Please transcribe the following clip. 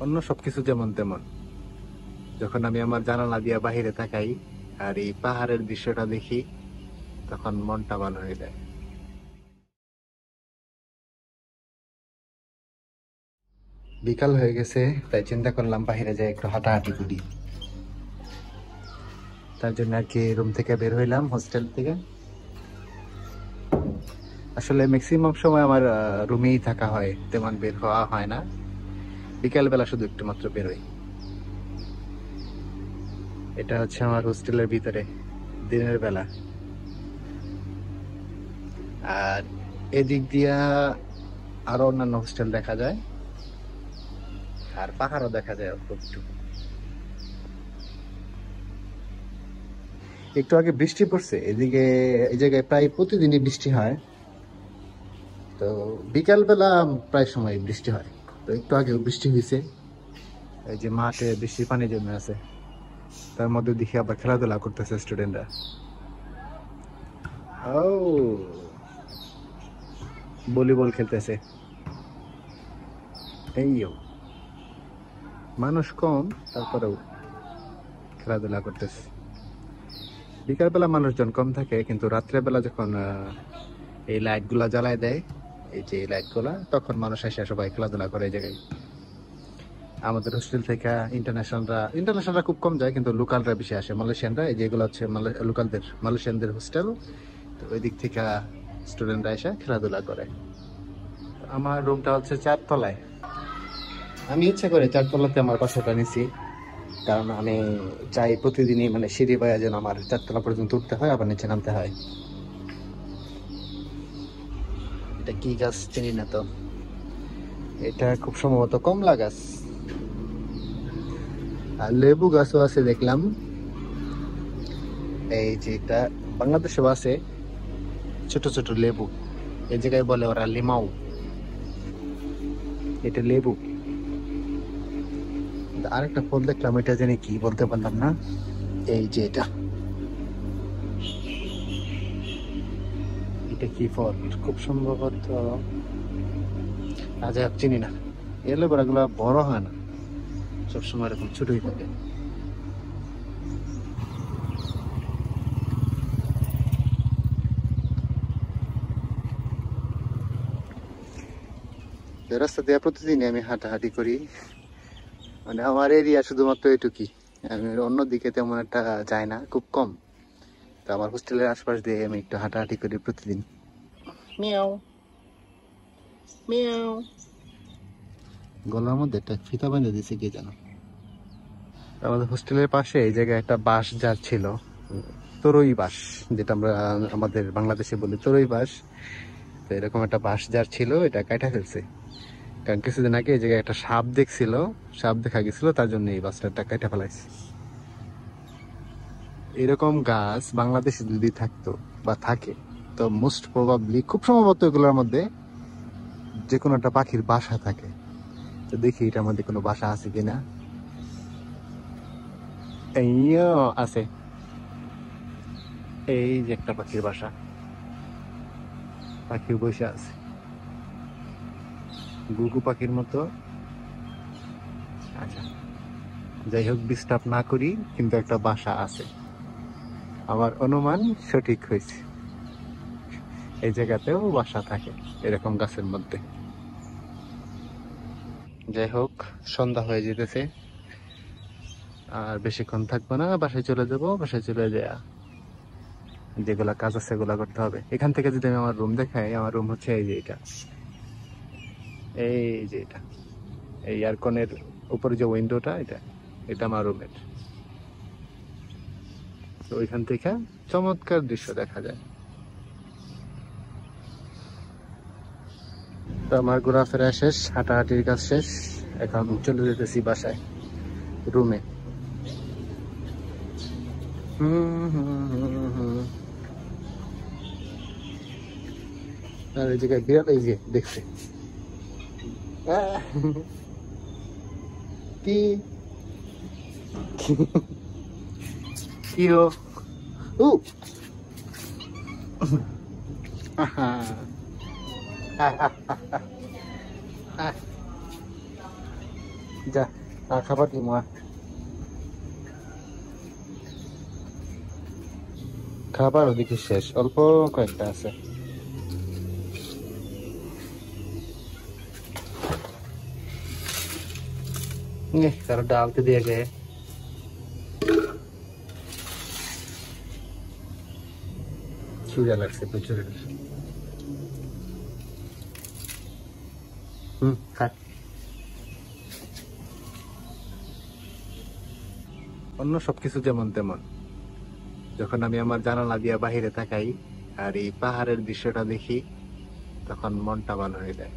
অন্য সবকিছু যেমন তেমন। যখন আমি আমার জানালা দিয়ে বাহিরে তাকাই আর এই পাহাড়ের দৃশ্যটা দেখি, তখন মনটা ভালো হয়ে যায়। বিকাল হয়ে গেছে, তাই চিন্তা করলাম বাহিরে যাই একটু হাঁটাহাঁটি করি। তার জন্য আর কি রুম থেকে বের হইলাম, হোস্টেল থেকে। আসলে ম্যাক্সিমাম সময় আমার রুমেই থাকা হয়, তেমন বের হওয়া হয় না। বিকাল বেলা শুধু একটু মাত্র বেরোই। এটা হচ্ছে আমার হোস্টেলের ভিতরে দিনের বেলা। আর এদিক দিয়া আরো অন্যান্য হোস্টেল দেখা যায়, আর পাহাড়ও দেখা যায় অল্প একটু। একটু আগে বৃষ্টি পড়ছে এদিকে, এই জায়গায় প্রায় প্রতিদিনই বৃষ্টি হয়। তো বিকাল বেলা প্রায় সময় বৃষ্টি হয়। তো একটু আগেও বৃষ্টি হয়েছে, এই যে মাঠে বৃষ্টির পানি জমে আছে, তার মধ্যে দেখি আবার খেলাধুলা করতেছে স্টুডেন্টরা। ও, ভলিবল খেলতেছে। এইও, মানুষ কম, তারপরেও খেলাধুলা করতেছে। বিকালবেলা মানুষজন কম থাকে, কিন্তু রাত্রেবেলা যখন এই লাইট গুলা জ্বালায় দেয়, এই যে লাইট গুলা, তখন মানুষ এসে সবাই খেলাধুলা করে এই জায়গায়। আমাদের হোস্টেল থেকে ইন্টারন্যাশনালরা খুব কম যায়, কিন্তু লোকালরা বেশি আসে, মালয়েশিয়ানরা। এই যেগুলো হচ্ছে মালয়েশিয়ানদের হোস্টেল। তো ওই দিক থেকে স্টুডেন্টরা এসে খেলাধুলা করে। আমার রুমটা হচ্ছে 4 তলায়। আমি ইচ্ছা করে 4 তলাতে আমার বাসাটা নিছি, কারণ আমি চাই প্রতিদিনই মানে সিঁড়ি বাইয়া যেন আমার 4 তলা পর্যন্ত উঠতে হয়, আবার নিচে নামতে হয়। এটা কি গাছ চিনি না তো, এটা খুব সম্ভবত কমলা গাছ। আর লেবু গাছও আছে দেখলাম। এই যে এটা বাংলাদেশেও আছে, ছোট ছোট লেবু। এই জায়গায় বলে ওরা লিমাও, এটা লেবু। আরেকটা ফল দেখলাম, এটা জানি কি বলতে পারলাম না। এই যে এটা এটা কি ফল, খুব সম্ভবত আজ চিনি না। এই লেবুরা গুলা বড় হয় না, সবসময় এরকম ছোটই থাকে। রাস্তা দিয়ে প্রতিদিনই আমি হাঁটাহাঁটি করি, মানে আমার এরিয়া শুধুমাত্র এটুকুই। আমি অন্যদিকে তেমন একটা যাই না, খুব কম। তো আমার হোস্টেলের আশপাশ দিয়ে আমি একটু হাঁটাহাঁটি করি প্রতিদিন। মিয়াও মিয়াও। গলার মধ্যে একটা ফিতা বেঁধে দিছে কে জানো। আমাদের হোস্টেলের পাশে এই জায়গায় একটা বাঁশ ঝাড় ছিল, তরই বাঁশ, যেটা আমরা আমাদের বাংলাদেশে বলি তরই বাঁশ। তো এরকম একটা বাঁশ ঝাড় ছিল, এটা কাটা ফেলছে। কারণ কিছুদিন আগে এই জায়গায় একটা সাপ দেখছিল, সাপ দেখা গেছিল, তার জন্য এই বাঁশটা কাটা ফেলাইছে। এরকম গাছ বাংলাদেশে যদি থাকতো বা থাকে, তো মোস্ট প্রবাবলি খুব সম্ভবত এগুলোর মধ্যে যে কোনো একটা পাখির বাসা থাকে। তো দেখি এটার মধ্যে কোনো বাসা আছে কিনা। এইও আছে, এই যে একটা পাখির বাসা, পাখি বসে আছে গুগু পাখির মতো। আচ্ছা, যাই হোক, ডিস্টার্ব না করি, কিন্তু একটা বাসা আছে। আমার অনুমান সঠিক হয়েছে, এই জায়গাতেও বাসা থাকে এরকম গাছের মধ্যে। যাই হোক, সন্ধ্যা হয়ে যেতেছে, আর বেশিক্ষণ থাকবো না, বাসায় চলে যাবো। বাসায় চলে যাওয়া যেগুলা কাজ আছে সেগুলা করতে হবে। এখান থেকে যদি আমি আমার রুম দেখাই, আমার রুম হচ্ছে এই যে এটা, এই যে এটা, এই এয়ারকনের উপরে যে উইন্ডোটা, এটা এটা আমার রুমের। তো ওইখান থেকে চমৎকার দৃশ্য দেখা যায়। তো আমার ঘোরাফেরা শেষ, হাঁটাহাঁটির কাজ শেষ, এখন চলে যেতেছি বাসায়, রুমে। আর এই জায়গায় বিড়াল, এই যে দেখছে কি কি হো উ যা আর খাবার কি মা? খাবার ওদিকে শেষ, অল্প কয়েকটা আছে। তারা ডালতে দিয়ে গেছে, খিদা লাগছে প্রচুর। খা। অন্য সবকিছু যেমন তেমন, যখন আমি আমার জানালা দিয়া বাহিরে তাকাই আর এই পাহাড়ের দৃশ্যটা দেখি, তখন মনটা ভালো হয়ে যায়।